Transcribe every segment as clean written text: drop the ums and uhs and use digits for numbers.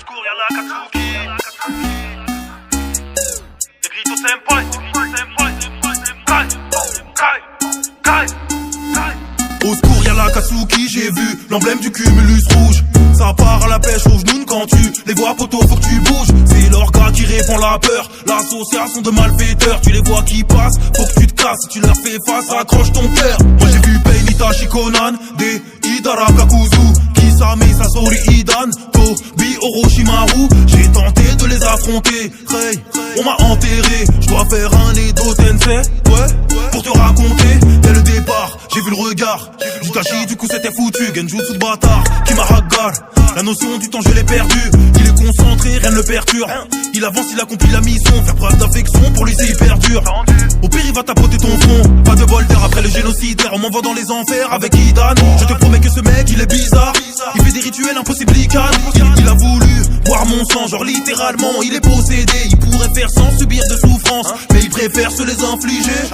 secours, y'a la Katsuki. Les gritos senpai, Au secours y'a la Katsuki, j'ai vu l'emblème du cumulus rouge. Ça part à la pêche aux genoux quand tu les vois poteau, faut que tu bouges. C'est l'orga qui répand la peur, l'association de malfaiteurs. Tu les vois qui passent, faut que tu te casses. Si tu leur fais face, accroche ton cœur. Moi j'ai vu Pain, Itachi, Conan, des Hidara Kakuzu, Kisame, Sasori, Hidan, Tobi, Orochimaru. J'ai tenté de les affronter, hey, on m'a enterré. Je dois faire un Edo Tensei, ouais, pour te raconter. Dès le départ, j'ai vu le regard d'Itachi, du coup c'était foutu. Genjutsu de bâtard, qui m'a hagar. La notion du temps je l'ai perdu. Il est concentré, rien ne le perturbe. Il avance, il accomplit la mission. Faire preuve d'affection, pour lui c'est hyper dur. Au pire il va tapoter ton front. Pas de bol d'air après le génocidaire. On m'envoie dans les enfers avec Hidan. Je te promets que ce mec il est bizarre. Il fait des rituels impossibles, il a voulu boire mon sang, genre littéralement il est possédé. Il pourrait faire sans subir de souffrance, mais il préfère se les infliger.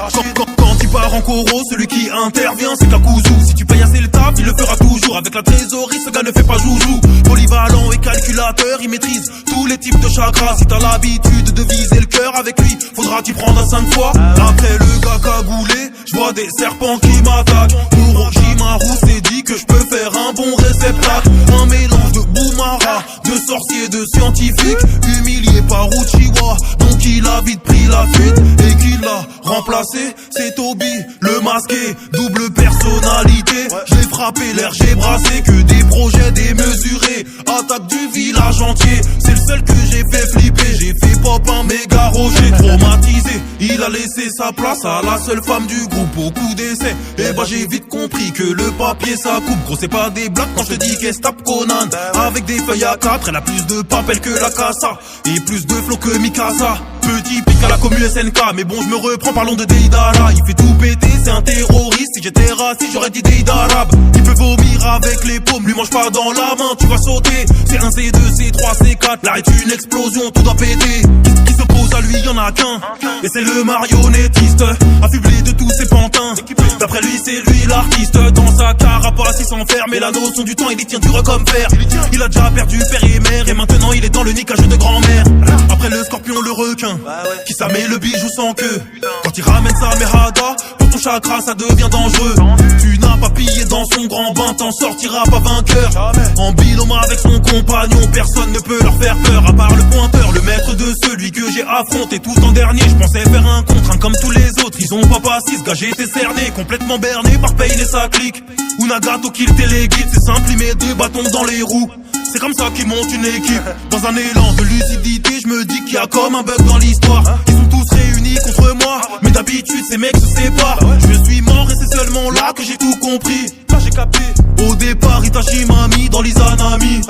Quand il part en coro, celui qui intervient c'est Kakuzu. Si tu payes assez le taf, il le fera toujours. Avec la trésorerie, ce gars ne fait pas joujou. Polyvalent et calculateur, il maîtrise tous les types de chakras. Si t'as l'habitude de viser le cœur avec lui, faudra t'y prendre à 5 fois. Après le gars cagoulé, je vois des serpents qui m'attaquent. Orochimaru s'est dit que je peux faire un bon réceptacle. Un mélange de Boumara, de sorcier, de scientifique, humilié par Uchiwa. Donc il a vite pris la fuite et qu'il l'a remplacé. C'est Tobi, le masqué, double personnalité. Je l'ai frappé, l'air j'ai brassé, que des projets démesurés. Attaque du village entier, c'est le seul que j'ai fait flipper. J'ai fait pop un méga rocher, traumatisé. Il a laissé sa place à la seule femme du groupe au coup d'essai. Et bah j'ai vite compris que le papier ça coupe. Gros c'est pas des blagues quand je te dis qu'elle se tape Conan. Avec des feuilles à 4, elle a plus de papel que la Casa et plus de flow que Mikasa. Petit pic à la commu SNK, mais bon je me reprends, parlons de Deidara. Il fait tout péter, c'est un terroriste. Si j'étais raciste j'aurais dit Deidara. Il peut vomir avec les paumes, lui mange pas dans la main, tu vas sauter. C'est un C2, C3, C4, là est une explosion, tout doit péter. Qui s'oppose à lui, y'en a qu'un, et c'est le marionnettiste, affublé de tous ses pantins. D'après lui c'est lui l'artiste, dans sa carapace il s'enferme. Et la notion du temps il y tient dur comme fer. Il a déjà perdu père et mère, et maintenant il est dans le niquage de grand-mère. Après le scorpion, le requin, qui ça met le bijou sans queue. Quand il ramène sa mehada, pour ton chakra ça devient dangereux. Tu n'as pas pillé dans son grand bain, t'en sortiras pas vainqueur. En binôme avec son compagnon, personne ne peut leur faire peur. À part le pointeur, le maître de celui que j'ai affronté tout en dernier. Je pensais faire un contre un comme tous les autres. Ils ont pas passé, ce gars j'ai été cerné, complètement berné par Pain et sa clique. Ou Nagato qui le téléguide, c'est simple, il met 2 bâtons dans les roues. C'est comme ça qu'ils montent une équipe. Dans un élan de lucidité, je me dis qu'il y a comme un bug dans l'histoire. Ils sont tous réunis contre moi, mais d'habitude ces mecs se séparent. Je suis mort et c'est seulement là que j'ai tout compris. Là j'ai capté. Au départ Itachi m'a mis dans l'Izanami.